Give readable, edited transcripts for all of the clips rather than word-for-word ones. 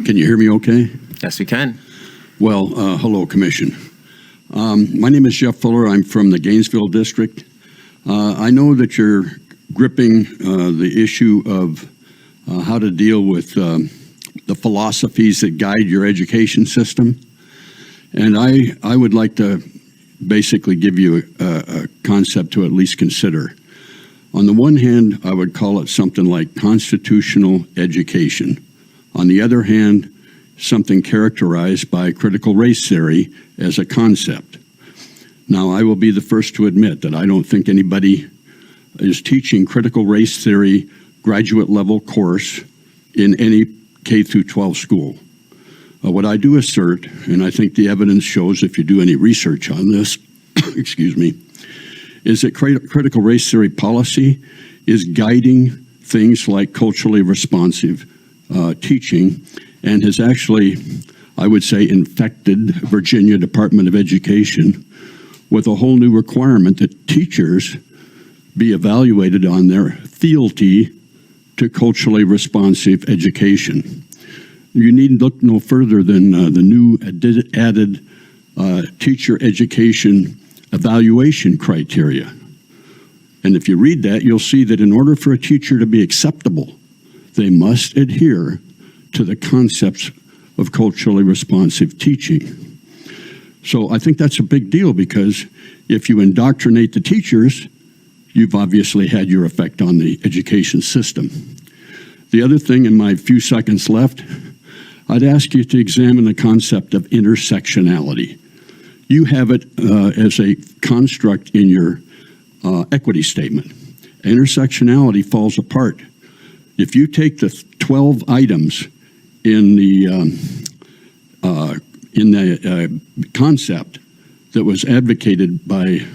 Can you hear me okay? Yes, we can. Well, hello, Commission. My name is Jeff Fuller. I'm from the Gainesville District. I know that you're gripping the issue of how to deal with the philosophies that guide your education system. And I would like to basically give you a concept to at least consider. On the one hand, I would call it something like constitutional education. On the other hand, something characterized by critical race theory as a concept. Now, I will be the first to admit that I don't think anybody is teaching critical race theory graduate level course in any K through 12 school. What I do assert, and I think the evidence shows if you do any research on this, excuse me, is that critical race theory policy is guiding things like culturally responsive teaching, and has actually, I would say, infected Virginia Department of Education with a whole new requirement that teachers be evaluated on their fealty to culturally responsive education. You need look no further than the new added teacher education evaluation criteria. And if you read that, you'll see that in order for a teacher to be acceptable, they must adhere to the concepts of culturally responsive teaching. So I think that's a big deal, because if you indoctrinate the teachers, you've obviously had your effect on the education system. The other thing, in my few seconds left, I'd ask you to examine the concept of intersectionality. You have it as a construct in your equity statement. Intersectionality falls apart. If you take the 12 items in the concept that was advocated by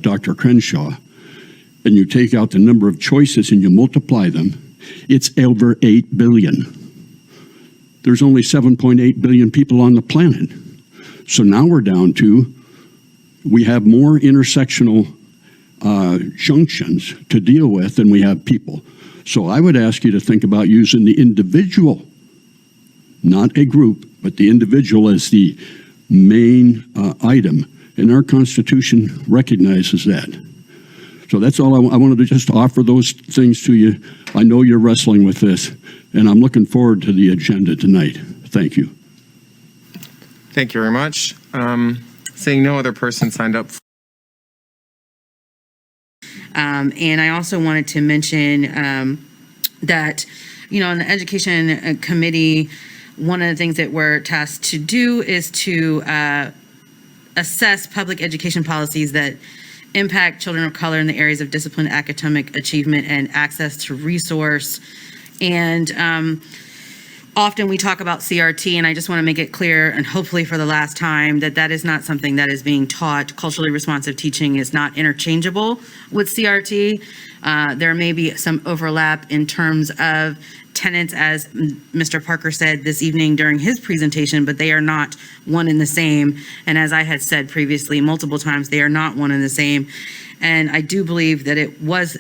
Dr. Crenshaw, and you take out the number of choices and you multiply them, it's over 8 billion. There's only 7.8 billion people on the planet. So now we're down to, we have more intersectional junctions to deal with than we have people. So I would ask you to think about using the individual, not a group, but the individual as the main item. And our Constitution recognizes that. So that's all I wanted to just offer those things to you. I know you're wrestling with this, and I'm looking forward to the agenda tonight. Thank you. Thank you very much. Seeing no other person signed up. And I also wanted to mention that, you know, in the Education Committee, one of the things that we're tasked to do is to assess public education policies that impact children of color in the areas of discipline, academic achievement, and access to resource. And often we talk about CRT, and I just want to make it clear, and hopefully for the last time, that that is not something that is being taught. Culturally responsive teaching is not interchangeable with CRT. There may be some overlap in terms of tenets, as Mr. Parker said this evening during his presentation, but they are not one and the same. And as I had said previously multiple times, they are not one and the same. And I do believe that it was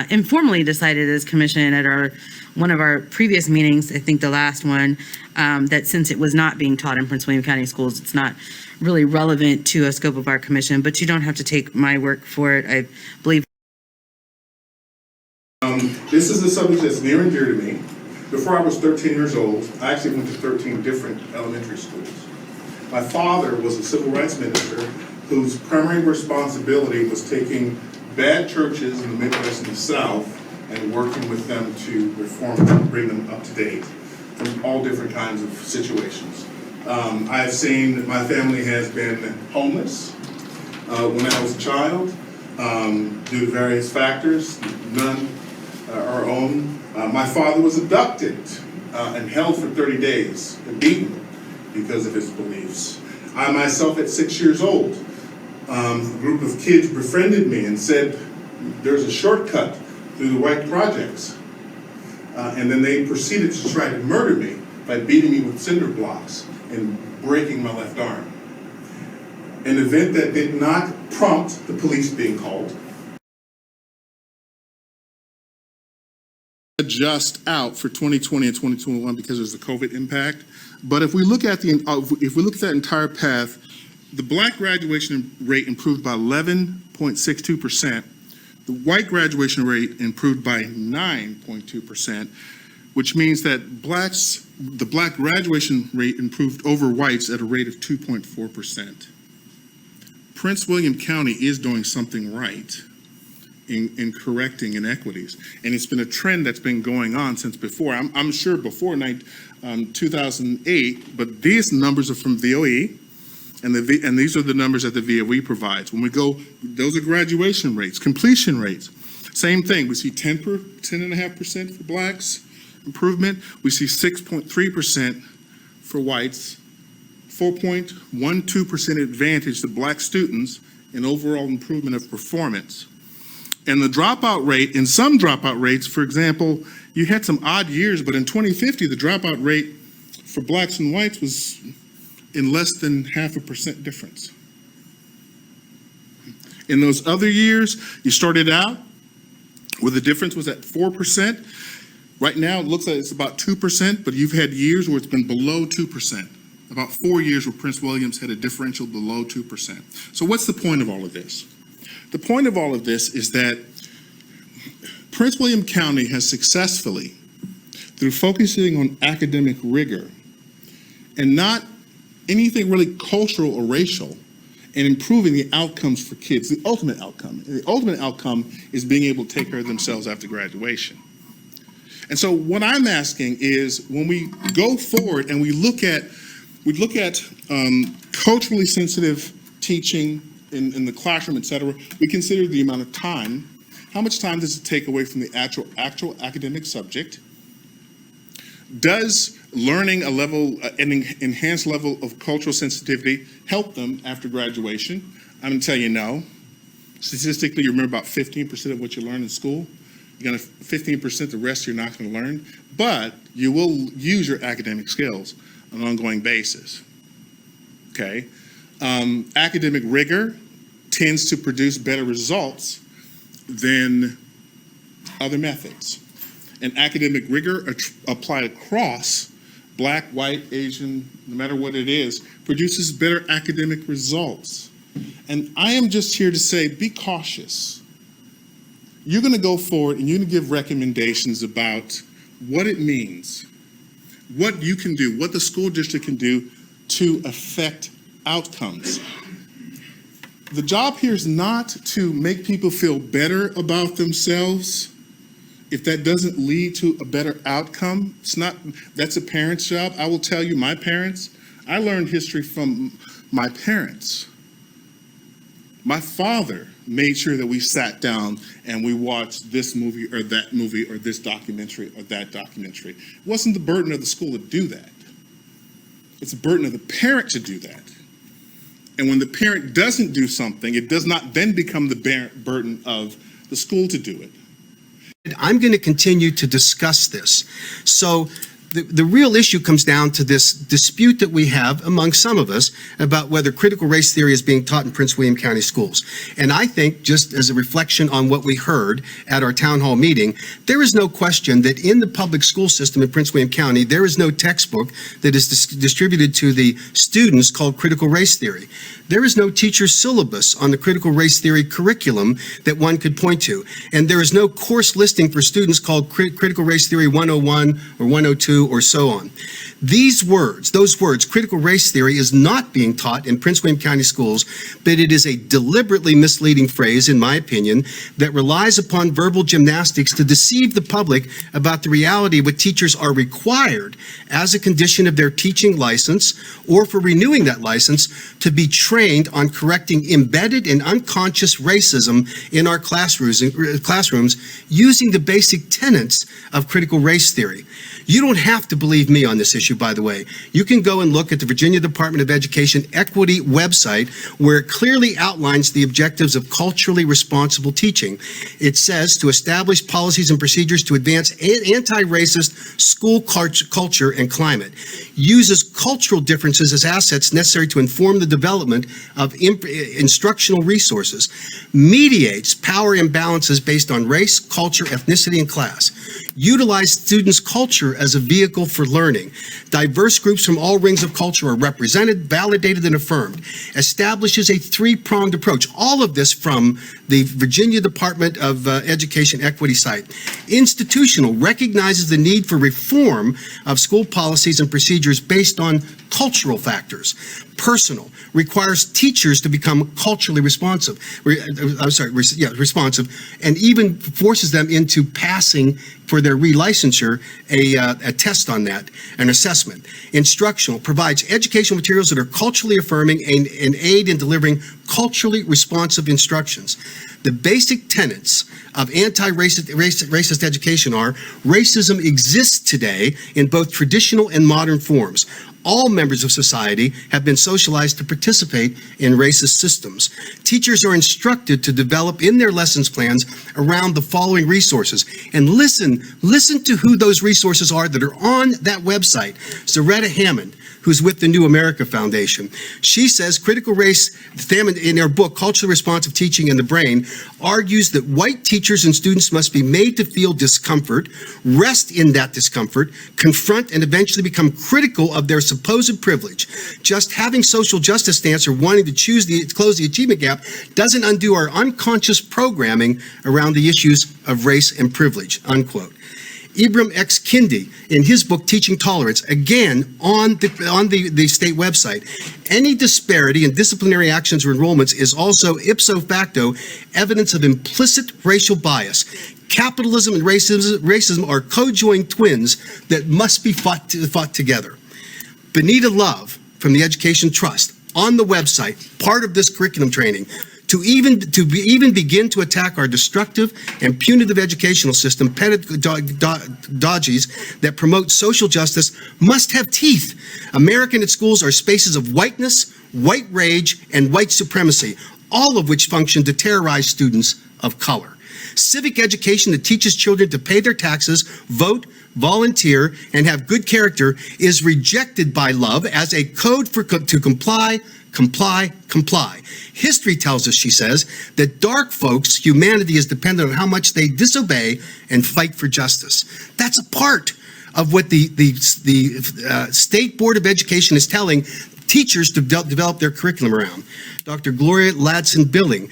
informally decided as commission at one of our previous meetings, I think the last one, that since it was not being taught in Prince William County schools, it's not really relevant to a scope of our commission, but you don't have to take my work for it. I believe. This is a subject that's near and dear to me. Before I was 13 years old, I actually went to 13 different elementary schools. My father was a civil rights minister whose primary responsibility was taking bad churches in the Midwest and the South and working with them to reform them and bring them up to date from all different kinds of situations. I've seen that my family has been homeless when I was a child due to various factors, none our own. My father was abducted and held for 30 days and beaten because of his beliefs. I myself, at 6 years old, a group of kids befriended me and said, there's a shortcut through the White Projects. And then they proceeded to try to murder me by beating me with cinder blocks and breaking my left arm. An event that did not prompt the police being called. Adjust out for 2020 and 2021 because there's the COVID impact. But if we look at that entire path, the black graduation rate improved by 11.62%. The white graduation rate improved by 9.2%, which means that the black graduation rate improved over whites at a rate of 2.4%. Prince William County is doing something right in correcting inequities. And it's been a trend that's been going on since before. I'm sure before 2008, but these numbers are from VOE, and these are the numbers that the VOE provides. When we go, those are graduation rates, completion rates. Same thing, we see 10.5% for blacks improvement. We see 6.3% for whites, 4.12% advantage to black students in overall improvement of performance. And the dropout rate, in some dropout rates, for example, you had some odd years, but in 2050, the dropout rate for blacks and whites was in less than 0.5% difference. In those other years, you started out where the difference was at 4%. Right now, it looks like it's about 2%, but you've had years where it's been below 2%. About 4 years where Prince William's had a differential below 2%. So what's the point of all of this? The point of all of this is that Prince William County has successfully, through focusing on academic rigor and not anything really cultural or racial, and improving the outcomes for kids, the ultimate outcome. The ultimate outcome is being able to take care of themselves after graduation. And so what I'm asking is, when we go forward and we look at culturally sensitive teaching in the classroom, et cetera, we consider the amount of time. How much time does it take away from the actual academic subject? Does learning an enhanced level of cultural sensitivity help them after graduation? I'm gonna tell you no. Statistically, you remember about 15% of what you learn in school. You're gonna 15%, the rest you're not gonna learn, but you will use your academic skills on an ongoing basis, okay? Academic rigor tends to produce better results than other methods. And academic rigor applied across black, white, Asian, no matter what it is, produces better academic results. And I am just here to say, be cautious. You're gonna go forward and you're gonna give recommendations about what it means, what you can do, what the school district can do to affect outcomes. The job here is not to make people feel better about themselves. If that doesn't lead to a better outcome, that's a parent's job. I will tell you, my parents, I learned history from my parents. My father made sure that we sat down and we watched this movie or that movie or this documentary or that documentary. It wasn't the burden of the school to do that. It's the burden of the parent to do that. And when the parent doesn't do something, it does not then become the burden of the school to do it. I'm going to continue to discuss this. So the real issue comes down to this dispute that we have among some of us about whether critical race theory is being taught in Prince William County schools. And I think, just as a reflection on what we heard at our town hall meeting, there is no question that in the public school system in Prince William County, there is no textbook that is distributed to the students called critical race theory. There is no teacher syllabus on the critical race theory curriculum that one could point to. And there is no course listing for students called critical race theory 101 or 102 or so on. Those words, critical race theory, is not being taught in Prince William County schools, but it is a deliberately misleading phrase, in my opinion, that relies upon verbal gymnastics to deceive the public about the reality of what teachers are required as a condition of their teaching license or for renewing that license to be trained on correcting embedded and unconscious racism in our classrooms using the basic tenets of critical race theory. You don't have to believe me on this issue, by the way. You can go and look at the Virginia Department of Education Equity website, where it clearly outlines the objectives of culturally responsible teaching. It says to establish policies and procedures to advance anti-racist school culture and climate, uses cultural differences as assets necessary to inform the development of instructional resources, mediates power imbalances based on race, culture, ethnicity, and class, Utilize students' culture as a vehicle for learning. Diverse groups from all rings of culture are represented, validated, and affirmed. Establishes a three-pronged approach. All of this from the Virginia Department of Education Equity site. Institutional, recognizes the need for reform of school policies and procedures based on cultural factors. Personal, requires teachers to become culturally responsive. Responsive, and even forces them into passing for their relicensure a test on that, an assessment. Instructional, provides educational materials that are culturally affirming and aid in delivering culturally responsive instructions. The basic tenets of anti-racist education are: racism exists today in both traditional and modern forms. All members of society have been socialized to participate in racist systems. Teachers are instructed to develop in their lessons plans around the following resources. And listen to who those resources are that are on that website. Zaretta Hammond, who's with the New America Foundation. She says critical race, in her book, Culturally Responsive Teaching in the Brain, argues that white teachers and students must be made to feel discomfort, rest in that discomfort, confront and eventually become critical of their supposed privilege. Just having social justice stance or wanting to close the achievement gap doesn't undo our unconscious programming around the issues of race and privilege, unquote. Ibram X. Kendi, in his book, Teaching Tolerance, again, on the state website, any disparity in disciplinary actions or enrollments is also ipso facto evidence of implicit racial bias. Capitalism and racism are co-joined twins that must be fought together. Benita Love from the Education Trust, on the website, part of this curriculum training, to even begin to attack our destructive and punitive educational system, pedagogies that promote social justice must have teeth. American schools are spaces of whiteness, white rage, and white supremacy, all of which function to terrorize students of color. Civic education that teaches children to pay their taxes, vote, volunteer, and have good character is rejected by Love as a code to comply. History tells us, she says, that dark folks' humanity is dependent on how much they disobey and fight for justice. That's a part of what the State Board of Education is telling teachers to develop their curriculum around. Dr. Gloria Ladson-Billing,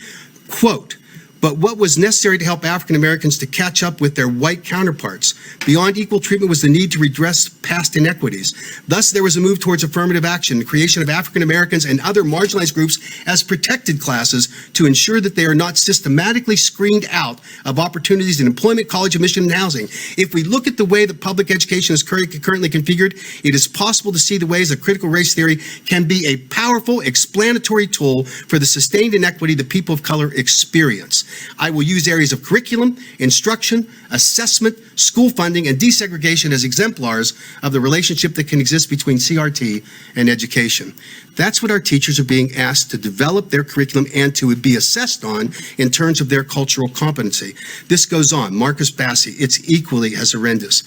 quote, "But what was necessary to help African Americans to catch up with their white counterparts? Beyond equal treatment was the need to redress past inequities. Thus, there was a move towards affirmative action, the creation of African Americans and other marginalized groups as protected classes to ensure that they are not systematically screened out of opportunities in employment, college admission, and housing. If we look at the way that public education is currently configured, it is possible to see the ways that critical race theory can be a powerful explanatory tool for the sustained inequity that people of color experience. I will use areas of curriculum, instruction, assessment, school funding, and desegregation as exemplars of the relationship that can exist between CRT and education." That's what our teachers are being asked to develop their curriculum and to be assessed on in terms of their cultural competency. This goes on. Marcus Bassi, it's equally as horrendous.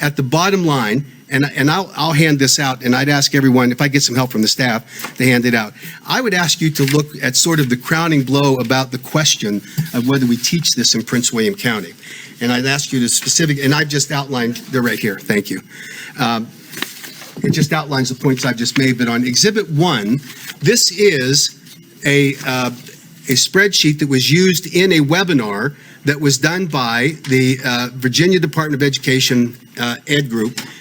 At the bottom line, and I'll hand this out, and I'd ask everyone, if I get some help from the staff, to hand it out. I would ask you to look at sort of the crowning blow about the question of whether we teach this in Prince William County. And I'd ask you to and I've just outlined, they're right here, thank you. It just outlines the points I've just made, but on Exhibit 1, this is a spreadsheet that was used in a webinar that was done by the Virginia Department of Education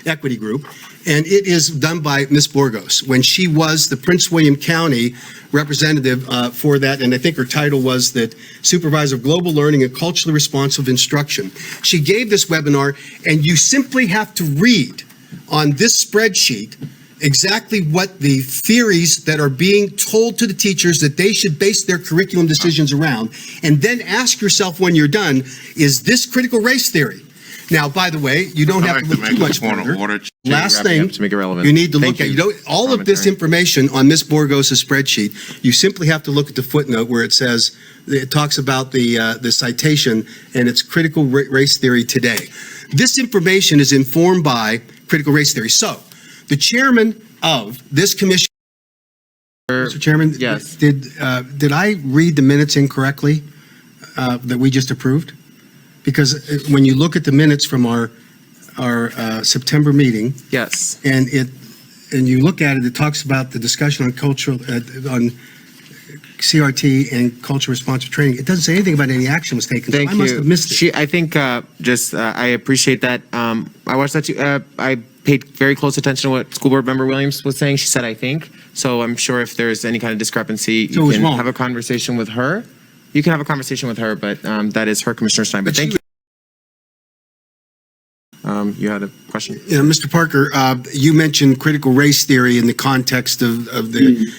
Equity Group, and it is done by Ms. Borgos when she was the Prince William County representative for that, and I think her title was that Supervisor of Global Learning and Culturally Responsive Instruction. She gave this webinar, and you simply have to read on this spreadsheet exactly what the theories that are being told to the teachers that they should base their curriculum decisions around, and then ask yourself when you're done, is this critical race theory? Now, by the way, you don't have to look too much further. Last thing to make it relevant. you need to look Thank at, you. all of this information on Ms. Borgos' spreadsheet, you simply have to look at the footnote where it says, it talks about the citation, and it's critical race theory today. This information is informed by critical race theory. So, the chairman of this commission, Mr. Chairman, Yes. did I read the minutes incorrectly that we just approved? Because when you look at the minutes from our September meeting, Yes. and you look at it, it talks about the discussion on cultural, on CRT and cultural responsive training. It doesn't say anything about any action was taken. Thank So you. I must have missed it. I think I appreciate that. I watched that too. I paid very close attention to what School Board Member Williams was saying. She said, I think. So I'm sure if there's any kind of discrepancy, So it you was can wrong. have a conversation with her. You can have a conversation with her, but that is her commissioner's time. But But thank she- you. You had a question? You know, Mr. Parker, you mentioned critical race theory in the context of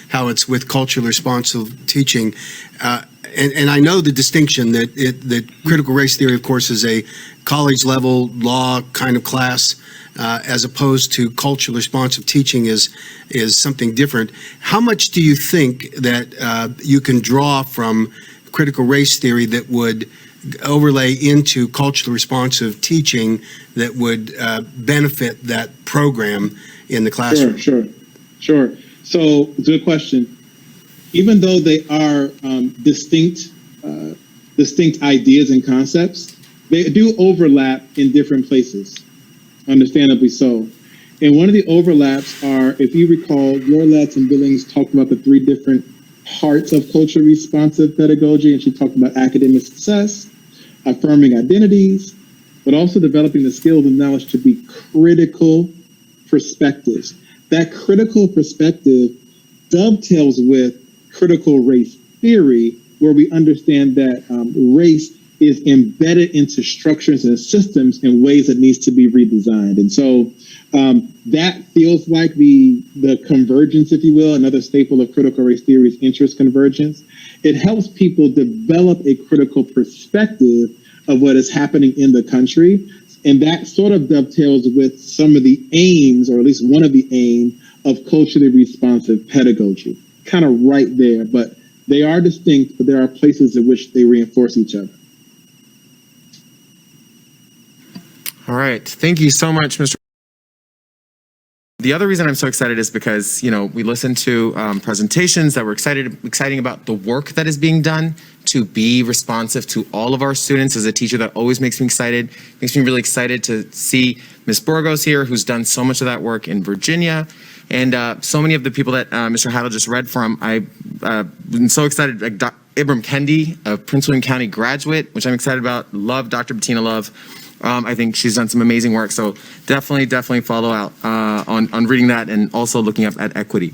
how it's with culturally responsive teaching. And I know the distinction that critical race theory, of course, is a college level law kind of class, as opposed to culturally responsive teaching is something different. How much do you think that you can draw from critical race theory that would overlay into culturally responsive teaching that would benefit that program in the classroom? Sure. So, good question. Even though they are distinct ideas and concepts, they do overlap in different places, understandably so. And one of the overlaps are, if you recall, Lott and Billings talked about the 3 different parts of culturally responsive pedagogy, and she talked about academic success, affirming identities, but also developing the skills and knowledge to be critical perspectives. That critical perspective dovetails with critical race theory, where we understand that race is embedded into structures and systems in ways that needs to be redesigned. And so that feels like the convergence, if you will. Another staple of critical race theory is interest convergence. It helps people develop a critical perspective of what is happening in the country. And that sort of dovetails with some of the aims, or at least one of the aims, of culturally responsive pedagogy. Kind of right there, but they are distinct, but there are places in which they reinforce each other. All right. Thank you so much, Mr. The other reason I'm so excited is because, we listened to presentations that were exciting about the work that is being done to be responsive to all of our students. As a teacher, that always makes me excited. Makes me really excited to see Ms. Burgos here, who's done so much of that work in Virginia. And so many of the people that Mr. Haddow just read from, I've been so excited. Like Ibram Kendi, a Prince William County graduate, which I'm excited about. Love Dr. Bettina Love. I think she's done some amazing work. So definitely follow out on reading that and also looking up at equity.